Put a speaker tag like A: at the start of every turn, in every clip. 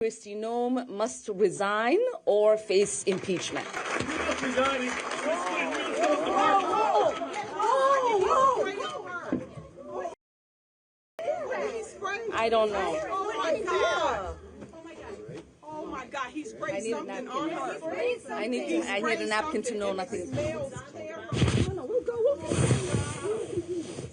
A: Kristi Noem must resign or face impeachment. I don't know.
B: Oh my God. Oh my God, he sprayed something on her.
A: I need a napkin to know nothing.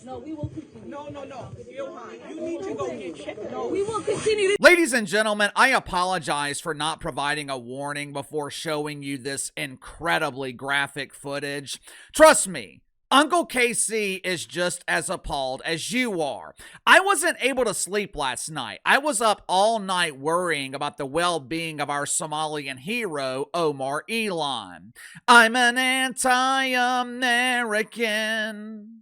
A: No, we will continue.
B: No. Ilhan, you need to go get checked.
A: No, we will continue.
C: Ladies and gentlemen, I apologize for not providing a warning before showing you this incredibly graphic footage. Trust me, Uncle KC is just as appalled as you are. I wasn't able to sleep last night. I was up all night worrying about the well-being of our Somalian hero, Omar Elon. I'm an anti-American.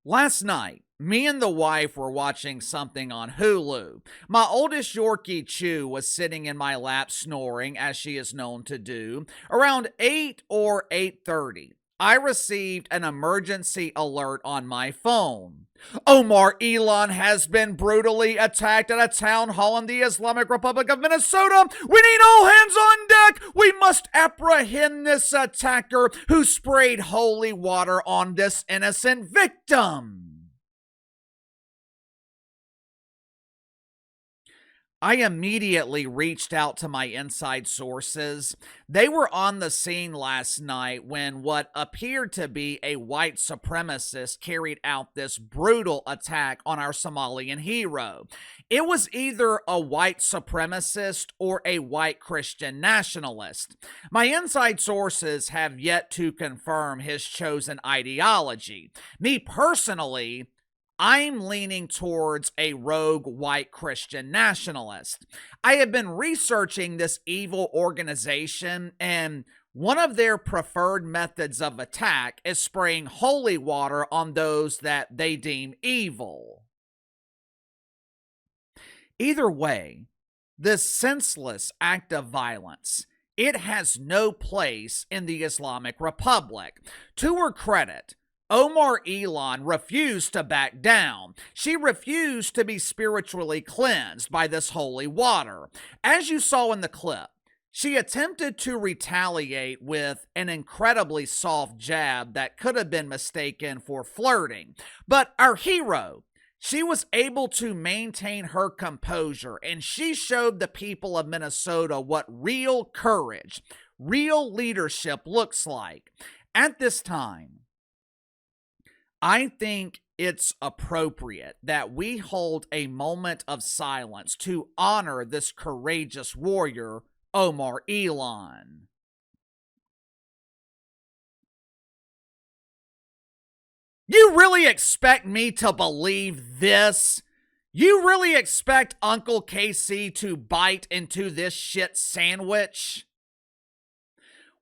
C: Last night, me and the wife were watching something on Hulu. My oldest Yorkie Chew was sitting in my lap snoring, as she is known to do. Around 8 or 8:30, I received an emergency alert on my phone. Omar Elon has been brutally attacked at a town hall in the Islamic Republic of Minnesota. We need all hands on deck. We must apprehend this attacker who sprayed holy water on this innocent victim. I immediately reached out to my inside sources. They were on the scene last night when what appeared to be a white supremacist carried out this brutal attack on our Somalian hero. It was either a white supremacist or a white Christian nationalist. My inside sources have yet to confirm his chosen ideology. Me personally, I'm leaning towards a rogue white Christian nationalist. I have been researching this evil organization, and one of their preferred methods of attack is spraying holy water on those that they deem evil. Either way, this senseless act of violence, it has no place in the Islamic Republic. To her credit, Omar Elon refused to back down. She refused to be spiritually cleansed by this holy water. As you saw in the clip, she attempted to retaliate with an incredibly soft jab that could have been mistaken for flirting. But our hero, she was able to maintain her composure, and she showed the people of Minnesota what real courage, real leadership looks like. At this time, I think it's appropriate that we hold a moment of silence to honor this courageous warrior, Omar Elon. You really expect me to believe this? You really expect Uncle KC to bite into this shit sandwich?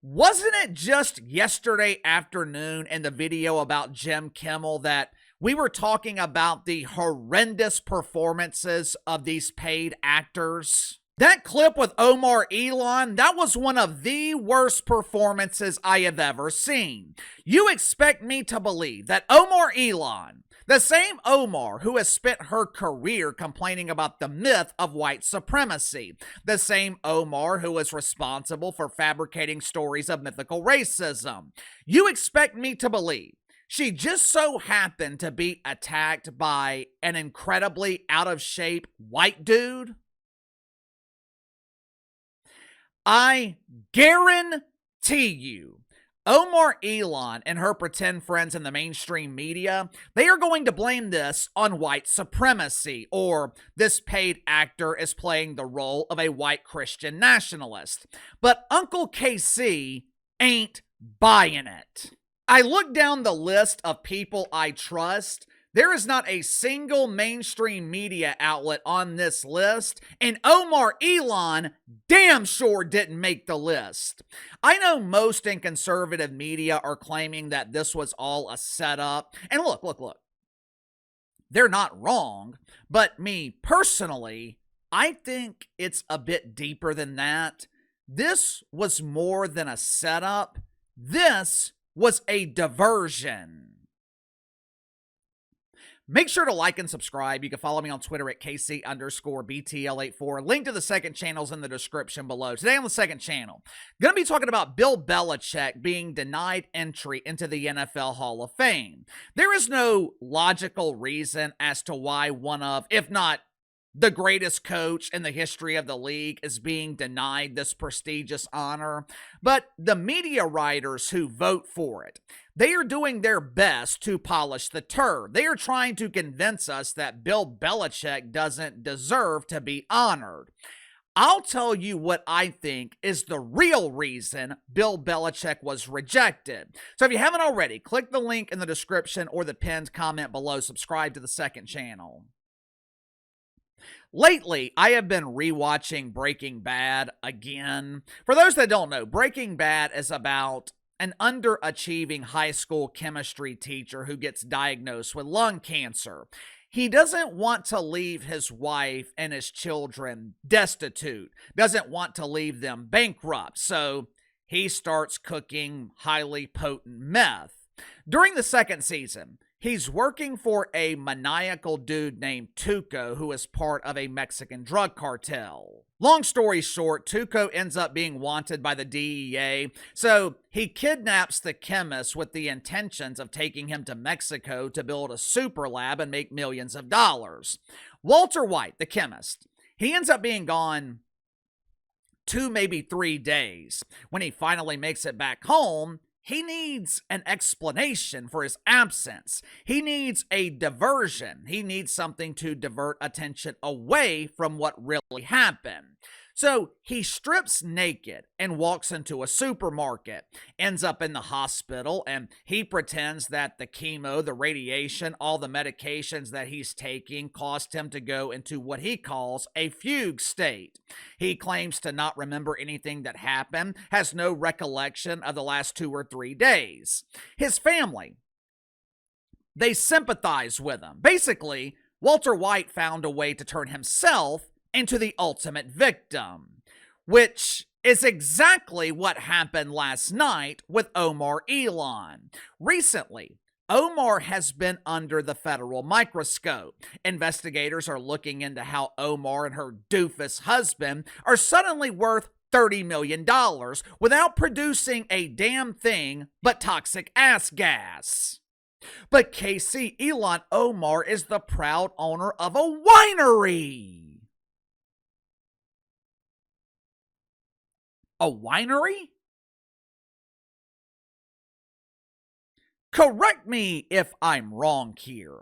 C: Wasn't it just yesterday afternoon in the video about Jim Kimmel that we were talking about the horrendous performances of these paid actors? That clip with Omar Elon, that was one of the worst performances I have ever seen. You expect me to believe that Omar Elon, the same Omar who has spent her career complaining about the myth of white supremacy, the same Omar who is responsible for fabricating stories of mythical racism, you expect me to believe she just so happened to be attacked by an incredibly out-of-shape white dude? I guarantee you, Omar Elon and her pretend friends in the mainstream media, they are going to blame this on white supremacy, or this paid actor is playing the role of a white Christian nationalist. But Uncle KC ain't buying it. I look down the list of people I trust. There is not a single mainstream media outlet on this list, and Omar Elon damn sure didn't make the list. I know most in conservative media are claiming that this was all a setup, and look. They're not wrong, but me personally, I think it's a bit deeper than that. This was more than a setup. This was a diversion. Make sure to like and subscribe. You can follow me on Twitter at KC_BTL84. Link to the second channel is in the description below. Today on the second channel, going to be talking about Bill Belichick being denied entry into the NFL Hall of Fame. There is no logical reason as to why one of, if not the greatest coach in the history of the league, is being denied this prestigious honor. But the media writers who vote for it, they are doing their best to polish the turd. They are trying to convince us that Bill Belichick doesn't deserve to be honored. I'll tell you what I think is the real reason Bill Belichick was rejected. So if you haven't already, click the link in the description or the pinned comment below. Subscribe to the second channel. Lately, I have been rewatching Breaking Bad again. For those that don't know, Breaking Bad is about an underachieving high school chemistry teacher who gets diagnosed with lung cancer. He doesn't want to leave his wife and his children destitute, doesn't want to leave them bankrupt, so he starts cooking highly potent meth. During the second season, he's working for a maniacal dude named Tuco, who is part of a Mexican drug cartel. Long story short, Tuco ends up being wanted by the DEA, so he kidnaps the chemist with the intentions of taking him to Mexico to build a super lab and make millions of dollars. Walter White, the chemist, he ends up being gone 2, maybe 3 days. When he finally makes it back home, he needs an explanation for his absence. He needs a diversion. He needs something to divert attention away from what really happened. So he strips naked and walks into a supermarket, ends up in the hospital, and he pretends that the chemo, the radiation, all the medications that he's taking caused him to go into what he calls a fugue state. He claims to not remember anything that happened, has no recollection of the last 2 or 3 days. His family, they sympathize with him. Basically, Walter White found a way to turn himself into the ultimate victim, which is exactly what happened last night with Omar Elon. Recently, Omar has been under the federal microscope. Investigators are looking into how Omar and her doofus husband are suddenly worth $30 million without producing a damn thing but toxic ass gas. But KC, Ilhan Omar is the proud owner of a winery. A winery? Correct me if I'm wrong here.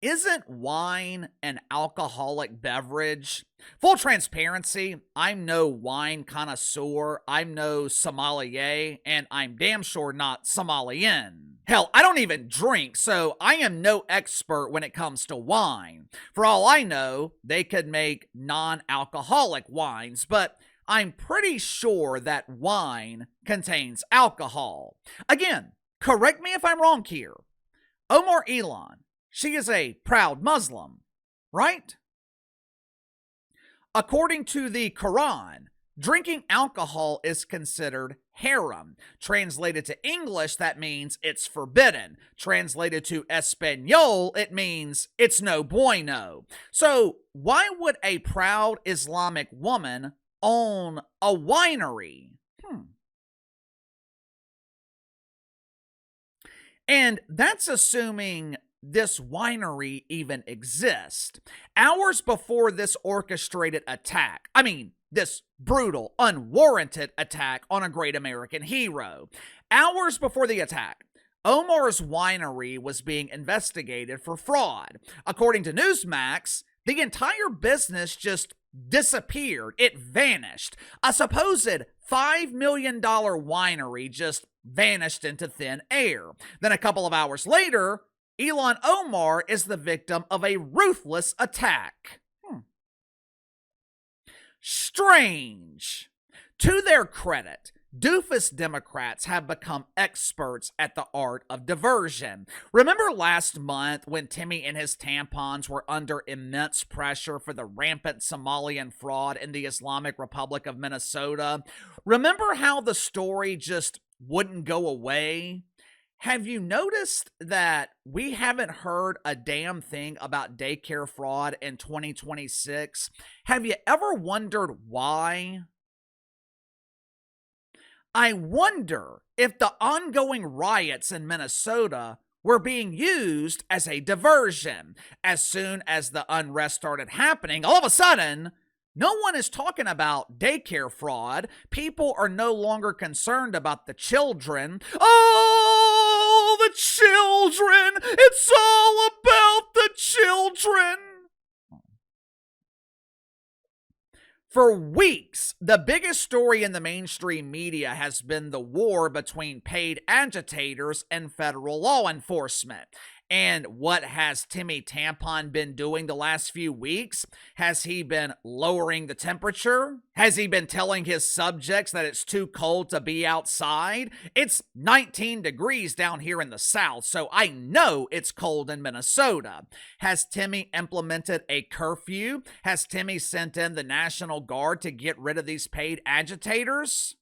C: Isn't wine an alcoholic beverage? Full transparency, I'm no wine connoisseur, I'm no sommelier, and I'm damn sure not Somalian. Hell, I don't even drink, so I am no expert when it comes to wine. For all I know, they could make non-alcoholic wines, but I'm pretty sure that wine contains alcohol. Again, correct me if I'm wrong here. Omar Elon, she is a proud Muslim, right? According to the Quran, drinking alcohol is considered haram. Translated to English, that means it's forbidden. Translated to Espanol, it means it's no bueno. So why would a proud Islamic woman own a winery? And that's assuming this winery even exists. Hours before this orchestrated attack, this brutal, unwarranted attack on a great American hero. Hours before the attack, Omar's winery was being investigated for fraud. According to Newsmax, the entire business just disappeared. It vanished. A supposed $5 million winery just vanished into thin air. Then a couple of hours later, Ilhan Omar is the victim of a ruthless attack. Strange. To their credit, doofus Democrats have become experts at the art of diversion. Remember last month when Timmy and his tampons were under immense pressure for the rampant Somalian fraud in the Islamic Republic of Minnesota? Remember how the story just wouldn't go away? Have you noticed that we haven't heard a damn thing about daycare fraud in 2026? Have you ever wondered why? I wonder if the ongoing riots in Minnesota were being used as a diversion. As soon as the unrest started happening, all of a sudden, no one is talking about daycare fraud. People are no longer concerned about the children. Oh, the children! It's all about the children! For weeks, the biggest story in the mainstream media has been the war between paid agitators and federal law enforcement. And what has Timmy Tampon been doing the last few weeks? Has he been lowering the temperature? Has he been telling his subjects that it's too cold to be outside? It's 19 degrees down here in the South, so I know it's cold in Minnesota. Has Timmy implemented a curfew? Has Timmy sent in the National Guard to get rid of these paid agitators?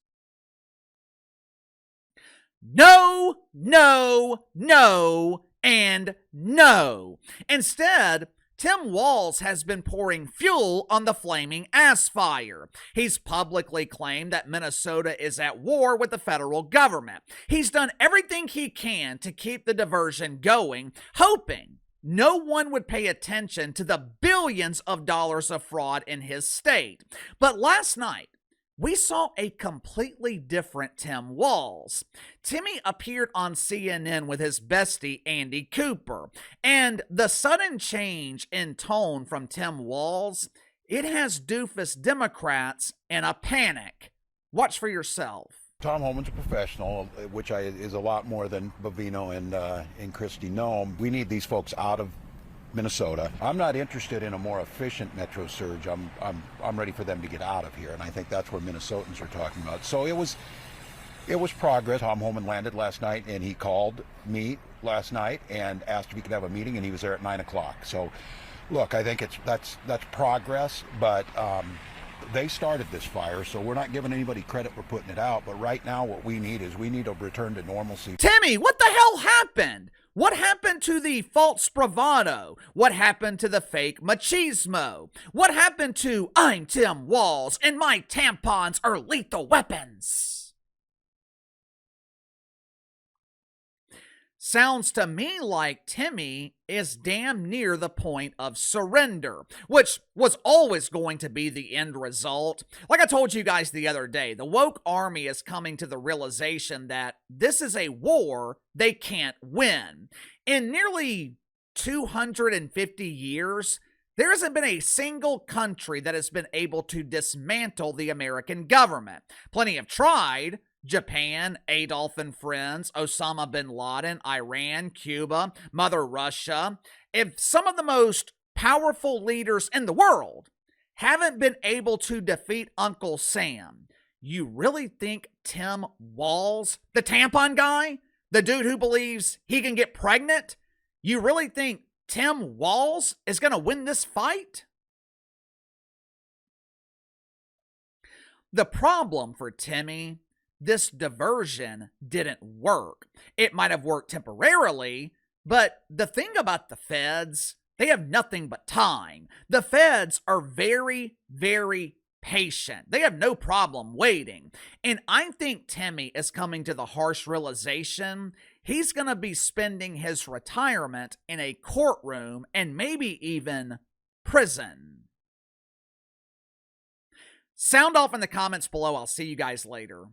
C: No, no, no, and no. Instead, Tim Walz has been pouring fuel on the flaming ass fire. He's publicly claimed that Minnesota is at war with the federal government. He's done everything he can to keep the diversion going, hoping no one would pay attention to the billions of dollars of fraud in his state. But last night, we saw a completely different Tim Walz. Timmy appeared on CNN with his bestie, Andy Cooper. And the sudden change in tone from Tim Walz, it has doofus Democrats in a panic. Watch for yourself.
D: Tom Homan's a professional, which is a lot more than Bovino and Kristi Noem. We need these folks out of Minnesota. I'm not interested in a more efficient metro surge. I'm ready for them to get out of here, and I think that's where Minnesotans are talking about. So it was progress. Tom Homan landed last night, and he called me last night and asked if he could have a meeting, and he was there at 9 o'clock. So, look, I think that's progress, but they started this fire, so we're not giving anybody credit for putting it out. But right now, what we need is a return to normalcy.
C: Timmy, what the hell happened? What happened to the false bravado? What happened to the fake machismo? What happened to I'm Tim Walz and my tampons are lethal weapons? Sounds to me like Timmy is damn near the point of surrender, which was always going to be the end result. Like I told you guys the other day, the woke army is coming to the realization that this is a war they can't win. In nearly 250 years, there hasn't been a single country that has been able to dismantle the American government. Plenty have tried. Japan, Adolf and friends, Osama bin Laden, Iran, Cuba, Mother Russia. If some of the most powerful leaders in the world haven't been able to defeat Uncle Sam, you really think Tim Walz, the tampon guy, the dude who believes he can get pregnant, you really think Tim Walz is going to win this fight? The problem for Timmy, this diversion didn't work. It might have worked temporarily, but the thing about the feds, they have nothing but time. The feds are very, very patient. They have no problem waiting. And I think Timmy is coming to the harsh realization he's going to be spending his retirement in a courtroom and maybe even prison. Sound off in the comments below. I'll see you guys later.